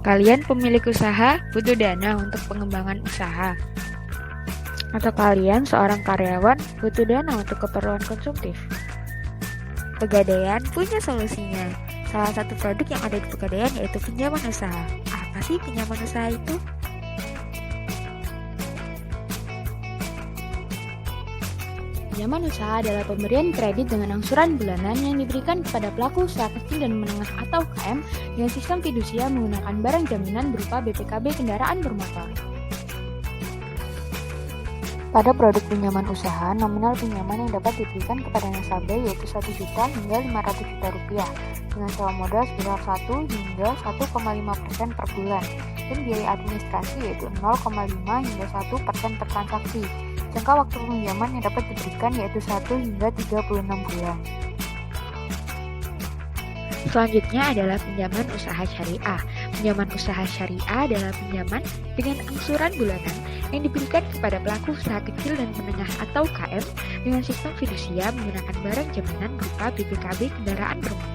Kalian pemilik usaha butuh dana untuk pengembangan usaha. Atau kalian seorang karyawan butuh dana untuk keperluan konsumtif. Pegadaian punya solusinya. Salah satu produk yang ada di Pegadaian yaitu pinjaman usaha. Apa sih pinjaman usaha itu? Pinjaman usaha adalah pemberian kredit dengan angsuran bulanan yang diberikan kepada pelaku usaha kecil dan menengah atau UKM dengan sistem fidusia menggunakan barang jaminan berupa BPKB kendaraan bermotor. Pada produk pinjaman usaha, nominal pinjaman yang dapat diberikan kepada nasabah yaitu 1 juta hingga 500 juta rupiah dengan sewa modal sebesar 1 hingga 1,5% per bulan dan biaya administrasi yaitu 0,5 hingga 1% per transaksi. Jangka waktu pinjaman yang dapat diberikan yaitu 1 hingga 36 bulan. Selanjutnya adalah pinjaman usaha syariah. Pinjaman usaha syariah adalah pinjaman dengan angsuran bulanan yang diberikan kepada pelaku usaha kecil dan menengah atau UKM dengan sistem fidusia menggunakan barang jaminan berupa BPKB kendaraan bermotor.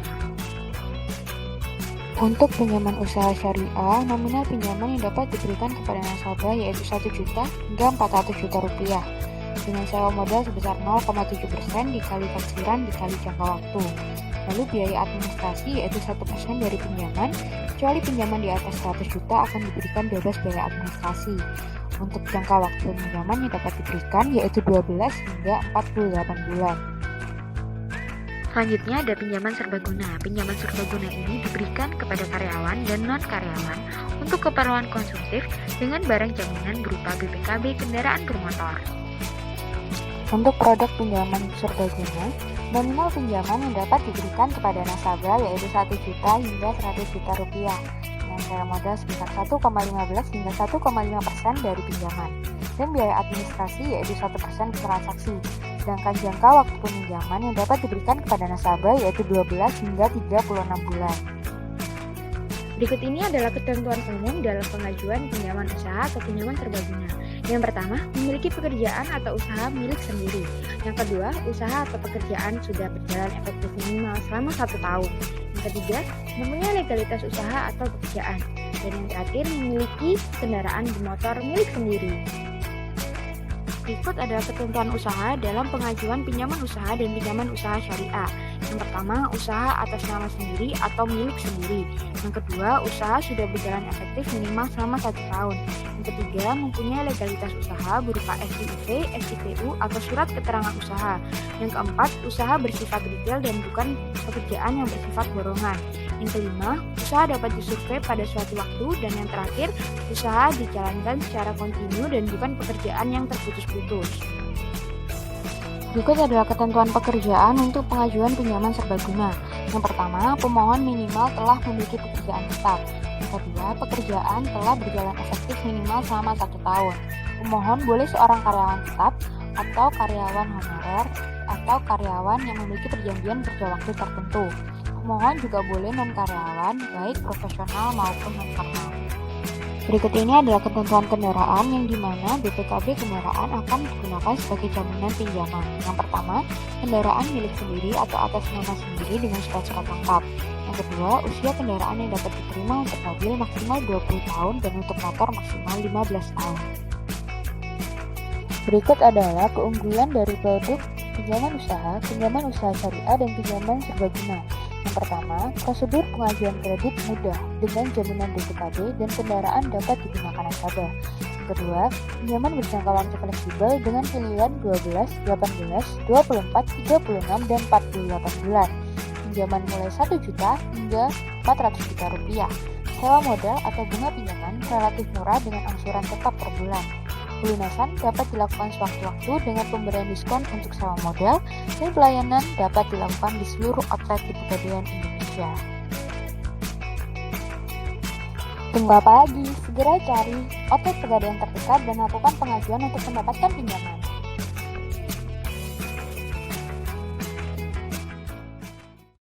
Untuk pinjaman usaha syariah, nominal pinjaman yang dapat diberikan kepada nasabah yaitu 1 juta hingga 400 juta rupiah dengan sewa modal sebesar 0,7% dikali taksiran dikali jangka waktu. Lalu biaya administrasi yaitu 1% dari pinjaman, kecuali pinjaman di atas 100 juta akan diberikan bebas biaya administrasi. Untuk jangka waktu pinjaman yang dapat diberikan yaitu 12 hingga 48 bulan. Selanjutnya ada pinjaman serbaguna. Pinjaman serbaguna ini diberikan kepada karyawan dan non-karyawan untuk keperluan konsumtif dengan barang jaminan berupa BPKB kendaraan bermotor. Untuk produk pinjaman serbaguna, nominal pinjaman yang dapat diberikan kepada nasabah yaitu 1 juta hingga 100 juta rupiah dengan sewa modal sebesar 1,15 hingga 1,5% dari pinjaman dan biaya administrasi yaitu 1% per transaksi. Sedangkan jangka waktu pinjaman yang dapat diberikan kepada nasabah yaitu 12 hingga 36 bulan. Berikut ini adalah ketentuan umum dalam pengajuan pinjaman usaha atau pinjaman serbaguna. Yang pertama, memiliki pekerjaan atau usaha milik sendiri. Yang kedua, usaha atau pekerjaan sudah berjalan efektif minimal selama 1 tahun. Yang ketiga, mempunyai legalitas usaha atau pekerjaan. Dan yang terakhir, memiliki kendaraan bermotor milik sendiri. Berikut adalah ketentuan usaha dalam pengajuan pinjaman usaha dan pinjaman usaha syariah. Yang pertama, usaha atas nama sendiri atau milik sendiri. Yang kedua, usaha sudah berjalan efektif minimal selama 1 tahun. Yang ketiga, mempunyai legalitas usaha berupa SIUP, SIPU, atau surat keterangan usaha. Yang keempat, usaha bersifat retail dan bukan pekerjaan yang bersifat borongan. Yang kelima, usaha dapat disurvei pada suatu waktu. Dan yang terakhir, usaha dijalankan secara kontinu dan bukan pekerjaan yang terputus-putus. Berikut adalah ketentuan pekerjaan untuk pengajuan pinjaman serbaguna. Yang pertama, pemohon minimal telah memiliki pekerjaan tetap. Yang kedua, pekerjaan telah berjalan efektif minimal selama 1 tahun. Pemohon boleh seorang karyawan tetap atau karyawan honorer atau karyawan yang memiliki perjanjian kerja waktu tertentu. Pemohon juga boleh non-karyawan, baik profesional maupun non-formal. Berikut ini adalah ketentuan kendaraan yang dimana BPKB kendaraan akan digunakan sebagai jaminan pinjaman. Yang pertama, kendaraan milik sendiri atau atas nama sendiri dengan surat-surat lengkap. Yang kedua, usia kendaraan yang dapat diterima untuk mobil maksimal 20 tahun dan untuk motor maksimal 15 tahun. Berikut adalah keunggulan dari produk pinjaman usaha syariah, dan pinjaman serbaguna. Yang pertama, prosedur pengajuan kredit mudah dengan jaminan BPKB dan kendaraan dapat digunakan nasabah. Yang kedua, pinjaman berjangka waktu fleksibel dengan pilihan 12, 18, 24, 36, dan 48 bulan. Pinjaman mulai 1 juta hingga 400 juta rupiah. Sewa modal atau bunga pinjaman relatif murah dengan angsuran tetap per bulan. Pelunasan dapat dilakukan sewaktu-waktu dengan pemberian diskon untuk sewa modal, dan pelayanan dapat dilakukan di seluruh outlet di Pegadaian Indonesia. Tunggu apa lagi? Segera cari outlet Pegadaian terdekat dan lakukan pengajuan untuk mendapatkan pinjaman.